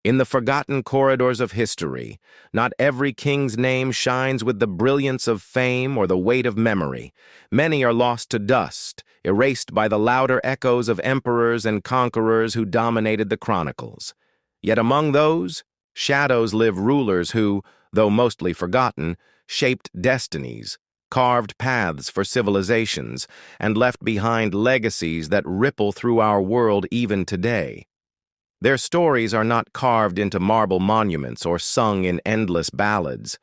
In the forgotten corridors of history, not every king's name shines with the brilliance of fame or the weight of memory. Many are lost to dust, erased by the louder echoes of emperors and conquerors who dominated the chronicles. Yet among those, shadows live rulers who, though mostly forgotten, shaped destinies, carved paths for civilizations, and left behind legacies that ripple through our world even today. Their stories are not carved into marble monuments or sung in endless ballads.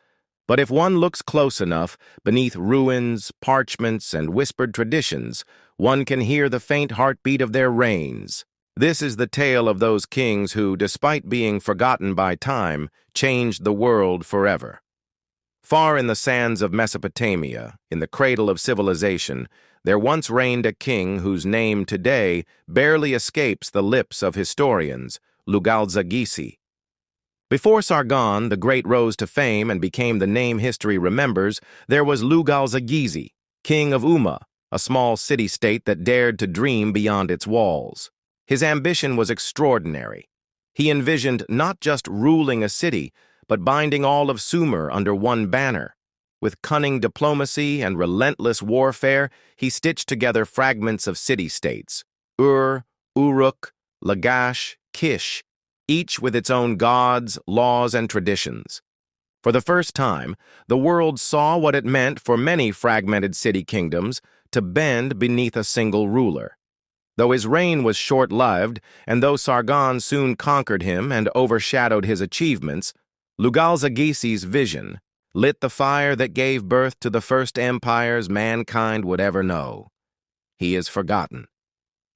But if one looks close enough, beneath ruins, parchments, and whispered traditions, one can hear the faint heartbeat of their reigns. This is the tale of those kings who, despite being forgotten by time, changed the world forever. Far in the sands of Mesopotamia, in the cradle of civilization, there once reigned a king whose name today barely escapes the lips of historians, Legacies. Before Sargon the Great rose to fame and became the name history remembers, there was Legacies, king of Umma, a small city-state that dared to dream beyond its walls. His ambition was extraordinary. He envisioned not just ruling a city, but binding all of Sumer under one banner. With cunning diplomacy and relentless warfare, he stitched together fragments of city-states, Ur, Uruk, Lagash, Kish, each with its own gods, laws, and traditions. For the first time, the world saw what it meant for many fragmented city kingdoms to bend beneath a single ruler. Though his reign was short-lived, and though Sargon soon conquered him and overshadowed his achievements, Legacies' vision lit the fire that gave birth to the first empires mankind would ever know. He is forgotten.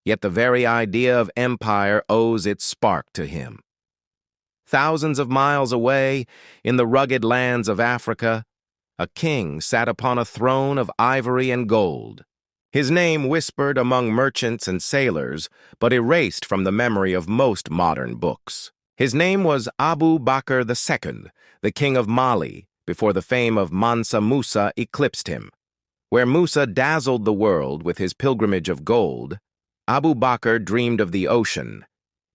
Yet the very idea of empire owes its spark to him. Thousands of miles away, in the rugged lands of Africa, a king sat upon a throne of ivory and gold. His name whispered among merchants and sailors, but erased from the memory of most modern books. His name was Abu Bakr II, the king of Mali, before the fame of Mansa Musa eclipsed him. Where Musa dazzled the world with his pilgrimage of gold, Abu Bakr dreamed of the ocean.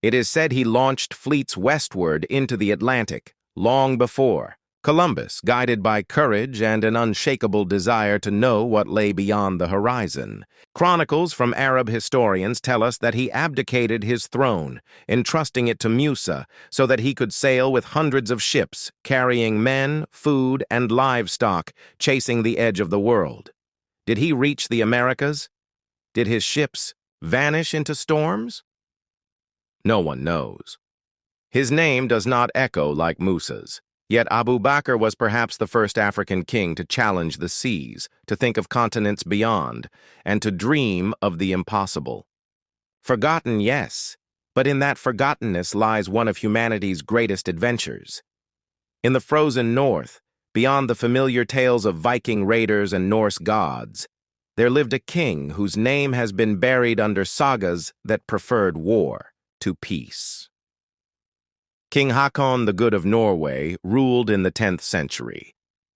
It is said he launched fleets westward into the Atlantic, long before Columbus, guided by courage and an unshakable desire to know what lay beyond the horizon. Chronicles from Arab historians tell us that he abdicated his throne, entrusting it to Musa so that he could sail with hundreds of ships, carrying men, food, and livestock, chasing the edge of the world. Did he reach the Americas? Did his ships vanish into storms? No one knows. His name does not echo like Musa's. Yet Abu Bakr was perhaps the first African king to challenge the seas, to think of continents beyond, and to dream of the impossible. Forgotten, yes, but in that forgottenness lies one of humanity's greatest adventures. In the frozen north, beyond the familiar tales of Viking raiders and Norse gods, there lived a king whose name has been buried under sagas that preferred war to peace. King Haakon the Good of Norway ruled in the 10th century,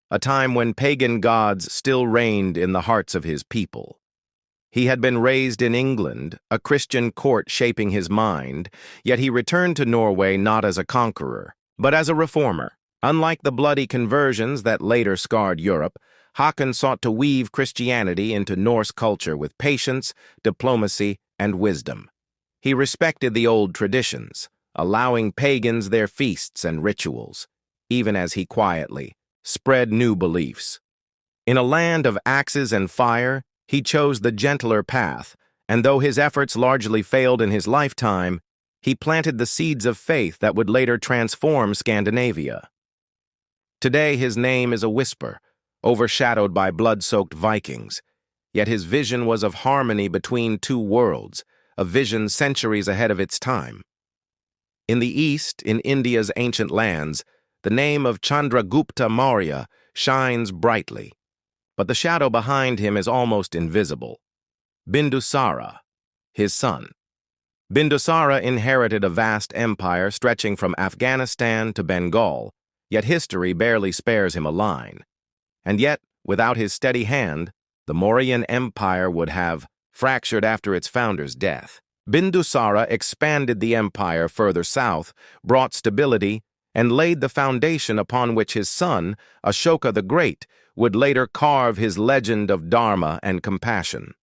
a time when pagan gods still reigned in the hearts of his people. He had been raised in England, a Christian court shaping his mind, yet he returned to Norway not as a conqueror, but as a reformer. Unlike the bloody conversions that later scarred Europe, Haakon sought to weave Christianity into Norse culture with patience, diplomacy, and wisdom. He respected the old traditions, allowing pagans their feasts and rituals, even as he quietly spread new beliefs. In a land of axes and fire, he chose the gentler path, and though his efforts largely failed in his lifetime, he planted the seeds of faith that would later transform Scandinavia. Today his name is a whisper, overshadowed by blood-soaked Vikings, yet his vision was of harmony between two worlds, a vision centuries ahead of its time. In the east, in India's ancient lands, the name of Chandragupta Maurya shines brightly, but the shadow behind him is almost invisible. Bindusara, his son. Bindusara inherited a vast empire stretching from Afghanistan to Bengal, yet history barely spares him a line. And yet, without his steady hand, the Mauryan Empire would have fractured after its founder's death. Bindusara expanded the empire further south, brought stability, and laid the foundation upon which his son, Ashoka the Great, would later carve his legend of dharma and compassion.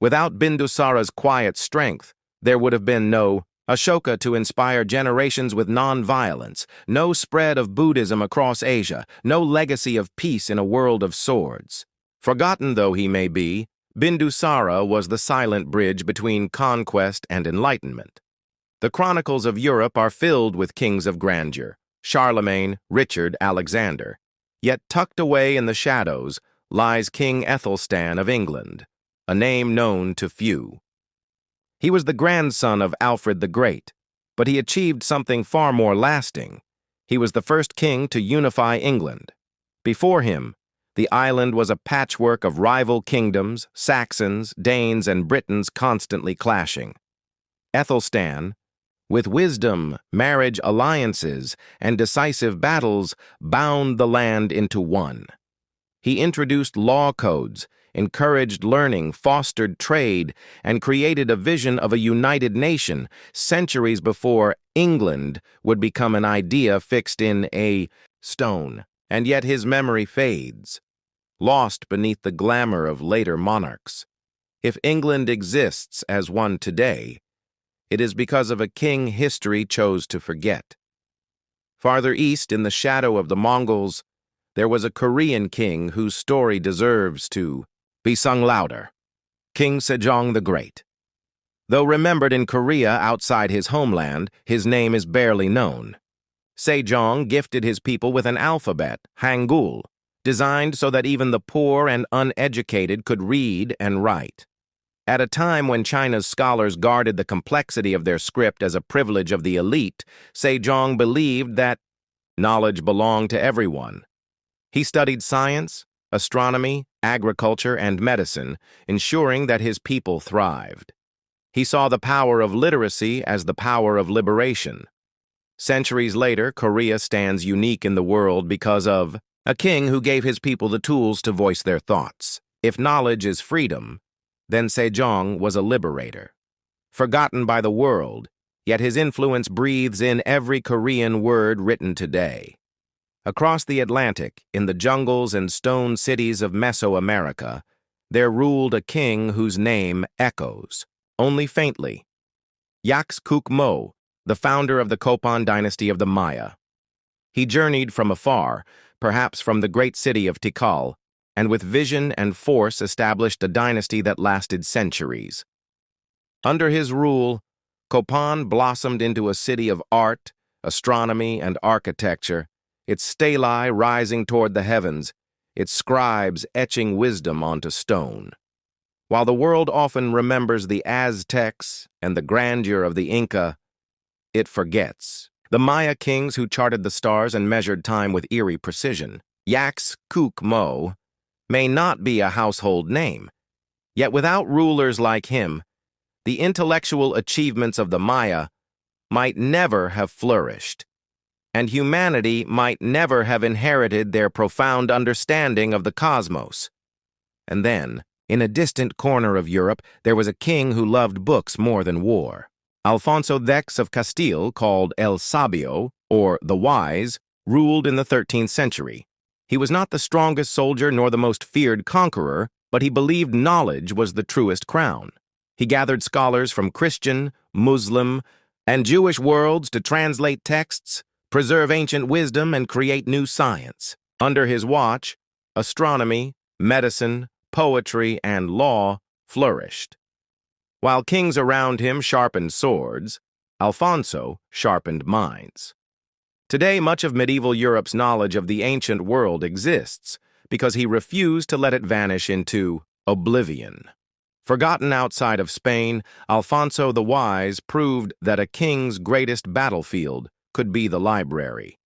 Without Bindusara's quiet strength, there would have been no Ashoka to inspire generations with non-violence, no spread of Buddhism across Asia, no legacy of peace in a world of swords. Forgotten though he may be, Bindusara was the silent bridge between conquest and enlightenment. The chronicles of Europe are filled with kings of grandeur, Charlemagne, Richard, Alexander. Yet tucked away in the shadows lies King Aethelstan of England, a name known to few. He was the grandson of Alfred the Great, but he achieved something far more lasting. He was the first king to unify England. Before him, the island was a patchwork of rival kingdoms, Saxons, Danes, and Britons constantly clashing. Aethelstan, with wisdom, marriage alliances, and decisive battles, bound the land into one. He introduced law codes, encouraged learning, fostered trade, and created a vision of a united nation centuries before England would become an idea fixed in a stone. And yet his memory fades, lost beneath the glamour of later monarchs. If England exists as one today, it is because of a king history chose to forget. Farther east, in the shadow of the Mongols, there was a Korean king whose story deserves to be sung louder, King Sejong the Great. Though remembered in Korea outside his homeland, his name is barely known. Sejong gifted his people with an alphabet, Hangul, designed so that even the poor and uneducated could read and write. At a time when China's scholars guarded the complexity of their script as a privilege of the elite, Sejong believed that knowledge belonged to everyone. He studied science, astronomy, agriculture, and medicine, ensuring that his people thrived. He saw the power of literacy as the power of liberation. Centuries later, Korea stands unique in the world because of a king who gave his people the tools to voice their thoughts. If knowledge is freedom, then Sejong was a liberator. Forgotten by the world, yet his influence breathes in every Korean word written today. Across the Atlantic, in the jungles and stone cities of Mesoamerica, there ruled a king whose name echoes, only faintly. Yaxcucmo, the founder of the Copan dynasty of the Maya. He journeyed from afar, perhaps from the great city of Tikal, and with vision and force established a dynasty that lasted centuries. Under his rule, Copan blossomed into a city of art, astronomy, and architecture, its stelae rising toward the heavens, its scribes etching wisdom onto stone. While the world often remembers the Aztecs and the grandeur of the Inca, it forgets the Maya kings who charted the stars and measured time with eerie precision. Yaxcucmo may not be a household name, yet without rulers like him, the intellectual achievements of the Maya might never have flourished, and humanity might never have inherited their profound understanding of the cosmos. And then, in a distant corner of Europe, there was a king who loved books more than war. Alfonso X of Castile, called El Sabio, or the Wise, ruled in the 13th century. He was not the strongest soldier nor the most feared conqueror, but he believed knowledge was the truest crown. He gathered scholars from Christian, Muslim, and Jewish worlds to translate texts, preserve ancient wisdom, and create new science. Under his watch, astronomy, medicine, poetry, and law flourished. While kings around him sharpened swords, Alfonso sharpened minds. Today, much of medieval Europe's knowledge of the ancient world exists because he refused to let it vanish into oblivion. Forgotten outside of Spain, Alfonso the Wise proved that a king's greatest battlefield could be the library.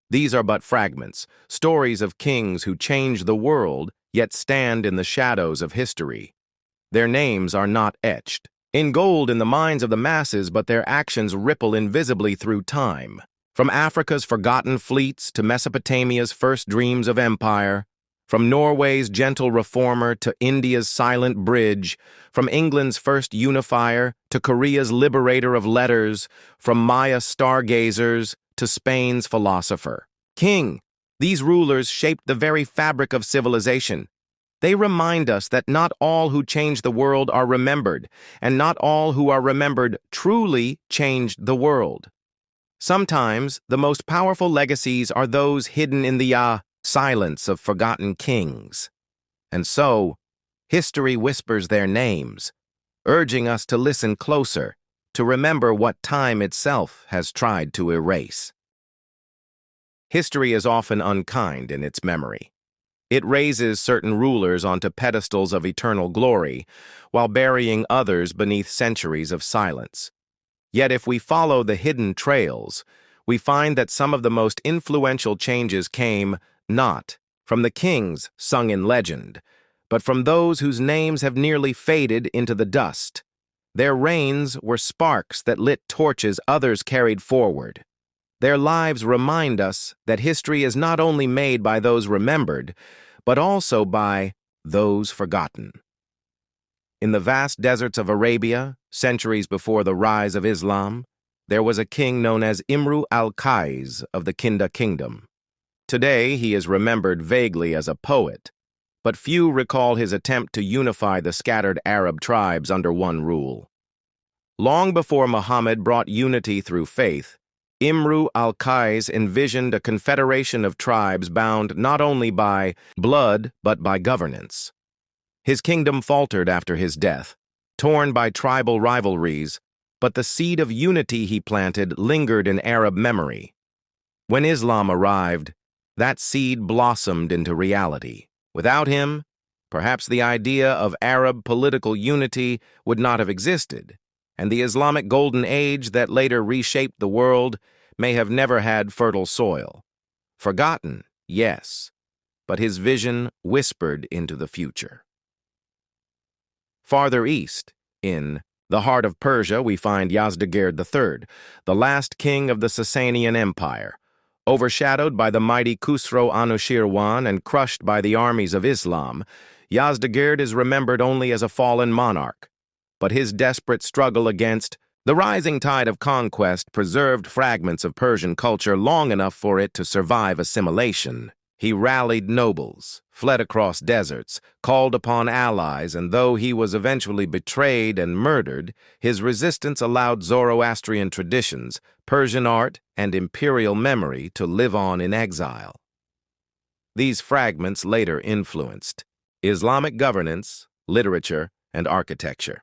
These are but fragments, stories of kings who changed the world yet stand in the shadows of history. Their names are not etched in gold in the minds of the masses, but their actions ripple invisibly through time. From Africa's forgotten fleets to Mesopotamia's first dreams of empire, From Norway's gentle reformer to India's silent bridge, from England's first unifier to Korea's liberator of letters, from Maya stargazers to Spain's philosopher. King, these rulers shaped the very fabric of civilization. They remind us that not all who change the world are remembered, and not all who are remembered truly changed the world. Sometimes, the most powerful legacies are those hidden in the silence of forgotten kings. And so, history whispers their names, urging us to listen closer, to remember what time itself has tried to erase. History is often unkind in its memory. It raises certain rulers onto pedestals of eternal glory, while burying others beneath centuries of silence. Yet if we follow the hidden trails, we find that some of the most influential changes came not from the kings sung in legend, but from those whose names have nearly faded into the dust. Their reigns were sparks that lit torches others carried forward. Their lives remind us that history is not only made by those remembered, but also by those forgotten. In the vast deserts of Arabia, centuries before the rise of Islam, there was a king known as Imru al-Qais of the Kinda Kingdom. Today, he is remembered vaguely as a poet, but few recall his attempt to unify the scattered Arab tribes under one rule. Long before Muhammad brought unity through faith, Imru al-Qais envisioned a confederation of tribes bound not only by blood but by governance. His kingdom faltered after his death, torn by tribal rivalries, but the seed of unity he planted lingered in Arab memory. When Islam arrived, that seed blossomed into reality. Without him, perhaps the idea of Arab political unity would not have existed, and the Islamic Golden Age that later reshaped the world may have never had fertile soil. Forgotten, yes, but his vision whispered into the future. Farther east, in the heart of Persia, we find Yazdegerd III, the last king of the Sasanian Empire. Overshadowed by the mighty Khusro Anushirwan and crushed by the armies of Islam, Yazdegerd is remembered only as a fallen monarch. But his desperate struggle against the rising tide of conquest preserved fragments of Persian culture long enough for it to survive assimilation. He rallied nobles, fled across deserts, called upon allies, and though he was eventually betrayed and murdered, his resistance allowed Zoroastrian traditions, Persian art, and imperial memory to live on in exile. These fragments later influenced Islamic governance, literature, and architecture.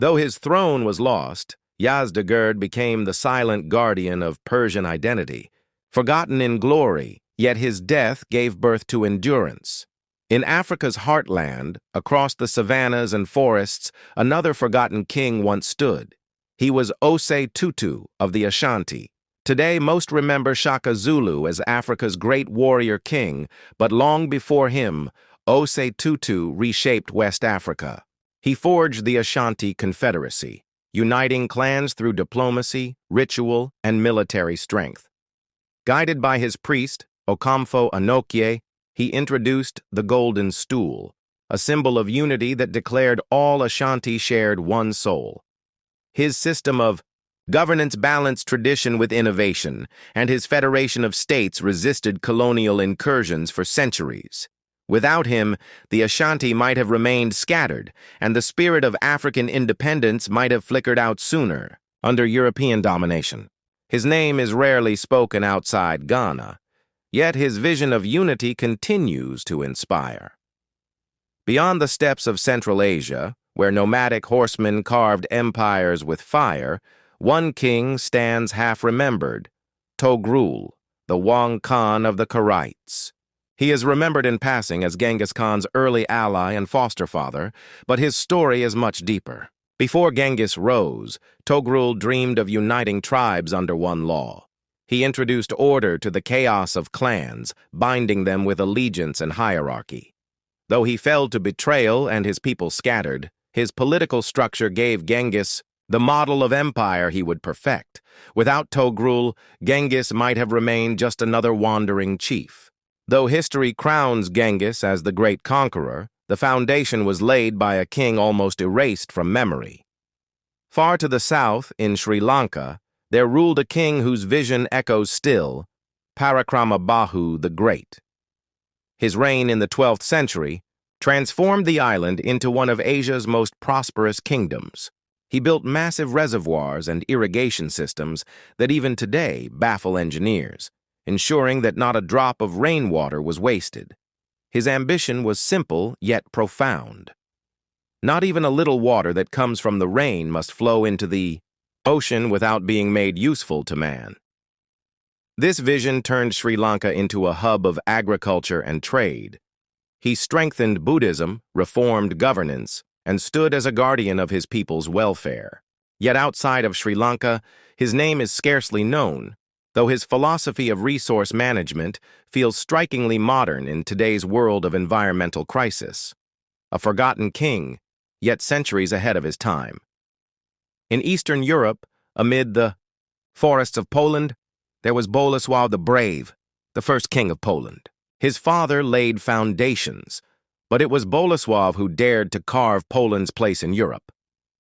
Though his throne was lost, Yazdegerd became the silent guardian of Persian identity. Forgotten in glory, yet his death gave birth to endurance. In Africa's heartland, across the savannas and forests, another forgotten king once stood. He was Osei Tutu of the Ashanti. Today, most remember Shaka Zulu as Africa's great warrior king, but long before him, Osei Tutu reshaped West Africa. He forged the Ashanti Confederacy, uniting clans through diplomacy, ritual, and military strength. Guided by his priest, Okomfo Anokye, he introduced the Golden Stool, a symbol of unity that declared all Ashanti shared one soul. His system of governance balanced tradition with innovation, and his federation of states resisted colonial incursions for centuries. Without him, the Ashanti might have remained scattered, and the spirit of African independence might have flickered out sooner, under European domination. His name is rarely spoken outside Ghana, yet his vision of unity continues to inspire. Beyond the steppes of Central Asia, where nomadic horsemen carved empires with fire, one king stands half-remembered, Togrul, the Wang Khan of the Karaites. He is remembered in passing as Genghis Khan's early ally and foster father, but his story is much deeper. Before Genghis rose, Togrul dreamed of uniting tribes under one law. He introduced order to the chaos of clans, binding them with allegiance and hierarchy. Though he fell to betrayal and his people scattered, his political structure gave Genghis the model of empire he would perfect. Without Togrul, Genghis might have remained just another wandering chief. Though history crowns Genghis as the great conqueror, the foundation was laid by a king almost erased from memory. Far to the south, in Sri Lanka, there ruled a king whose vision echoes still, Parakramabahu the Great. His reign in the 12th century transformed the island into one of Asia's most prosperous kingdoms. He built massive reservoirs and irrigation systems that even today baffle engineers, ensuring that not a drop of rainwater was wasted. His ambition was simple yet profound. Not even a little water that comes from the rain must flow into the ocean without being made useful to man. This vision turned Sri Lanka into a hub of agriculture and trade. He strengthened Buddhism, reformed governance, and stood as a guardian of his people's welfare. Yet outside of Sri Lanka, his name is scarcely known, though his philosophy of resource management feels strikingly modern in today's world of environmental crisis. A forgotten king, yet centuries ahead of his time. In Eastern Europe, amid the forests of Poland, there was Bolesław the Brave, the first king of Poland. His father laid foundations, but it was Bolesław who dared to carve Poland's place in Europe.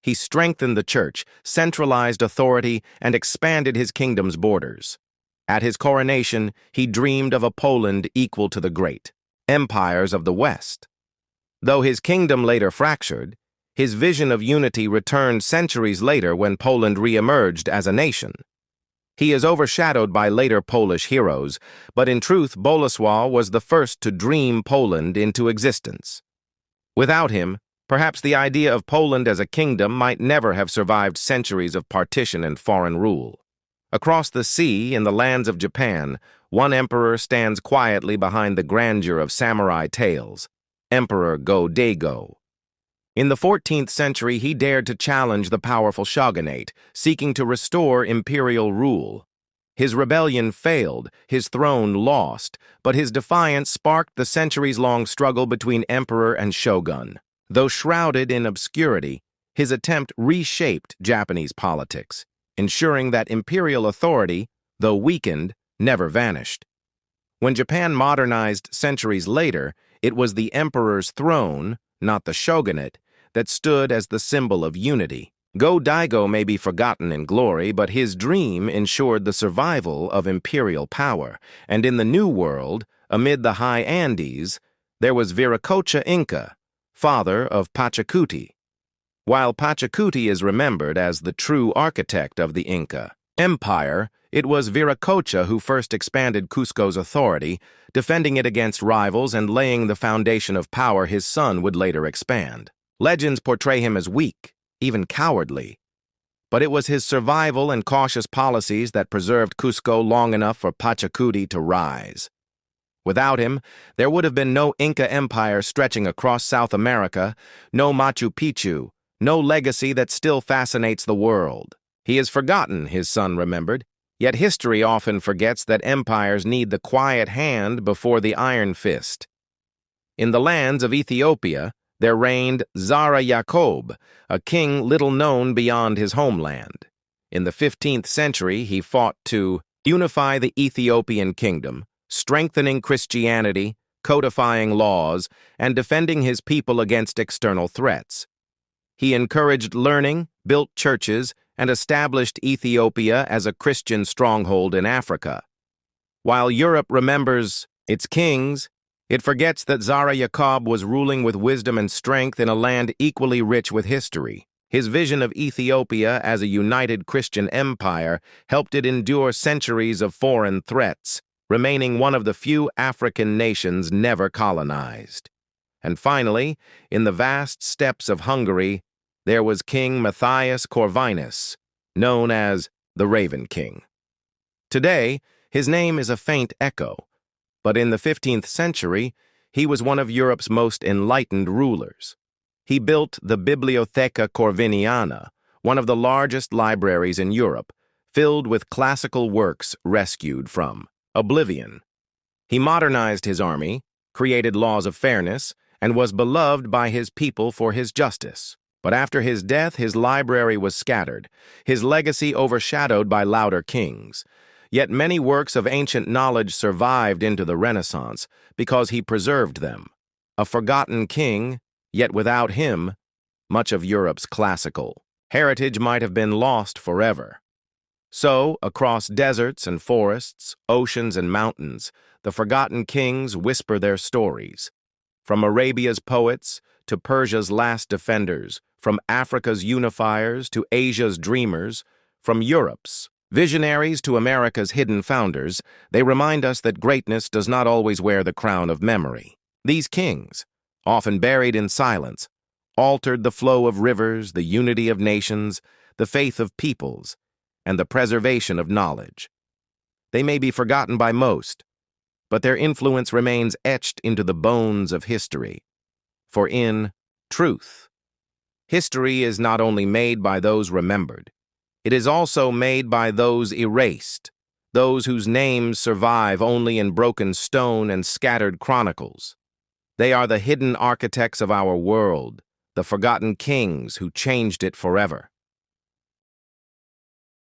He strengthened the church, centralized authority, and expanded his kingdom's borders. At his coronation, he dreamed of a Poland equal to the great empires of the West. Though his kingdom later fractured, his vision of unity returned centuries later when Poland re-emerged as a nation. He is overshadowed by later Polish heroes, but in truth, Bolesław was the first to dream Poland into existence. Without him, perhaps the idea of Poland as a kingdom might never have survived centuries of partition and foreign rule. Across the sea, in the lands of Japan, one emperor stands quietly behind the grandeur of samurai tales, Emperor Go-Daigo. In the 14th century, he dared to challenge the powerful shogunate, seeking to restore imperial rule. His rebellion failed, his throne lost, but his defiance sparked the centuries-long struggle between emperor and shogun. Though shrouded in obscurity, his attempt reshaped Japanese politics, ensuring that imperial authority, though weakened, never vanished. When Japan modernized centuries later, it was the emperor's throne, not the shogunate, that stood as the symbol of unity. Go-Daigo may be forgotten in glory, but his dream ensured the survival of imperial power. And in the New World, amid the high Andes, there was Viracocha Inca, father of Pachacuti. While Pachacuti is remembered as the true architect of the Inca Empire, it was Viracocha who first expanded Cusco's authority, defending it against rivals and laying the foundation of power his son would later expand. Legends portray him as weak, even cowardly. But it was his survival and cautious policies that preserved Cusco long enough for Pachacuti to rise. Without him, there would have been no Inca empire stretching across South America, no Machu Picchu, no legacy that still fascinates the world. He is forgotten, his son remembered, yet history often forgets that empires need the quiet hand before the iron fist. In the lands of Ethiopia, there reigned Zara Yacob, a king little known beyond his homeland. In the 15th century, he fought to unify the Ethiopian kingdom, strengthening Christianity, codifying laws, and defending his people against external threats. He encouraged learning, built churches, and established Ethiopia as a Christian stronghold in Africa. While Europe remembers its kings, it forgets that Zara Yacob was ruling with wisdom and strength in a land equally rich with history. His vision of Ethiopia as a united Christian empire helped it endure centuries of foreign threats, remaining one of the few African nations never colonized. And finally, in the vast steppes of Hungary, there was King Matthias Corvinus, known as the Raven King. Today, his name is a faint echo, but in the 15th century, he was one of Europe's most enlightened rulers. He built the Bibliotheca Corviniana, one of the largest libraries in Europe, filled with classical works rescued from oblivion. He modernized his army, created laws of fairness, and was beloved by his people for his justice. But after his death, his library was scattered, his legacy overshadowed by louder kings. Yet many works of ancient knowledge survived into the Renaissance because he preserved them. A forgotten king, yet without him, much of Europe's classical heritage might have been lost forever. So, across deserts and forests, oceans and mountains, the forgotten kings whisper their stories. From Arabia's poets to Persia's last defenders, from Africa's unifiers to Asia's dreamers, from Europe's visionaries to America's hidden founders, they remind us that greatness does not always wear the crown of memory. These kings, often buried in silence, altered the flow of rivers, the unity of nations, the faith of peoples, and the preservation of knowledge. They may be forgotten by most, but their influence remains etched into the bones of history. For in truth, history is not only made by those remembered, it is also made by those erased, those whose names survive only in broken stone and scattered chronicles. They are the hidden architects of our world, the forgotten kings who changed it forever.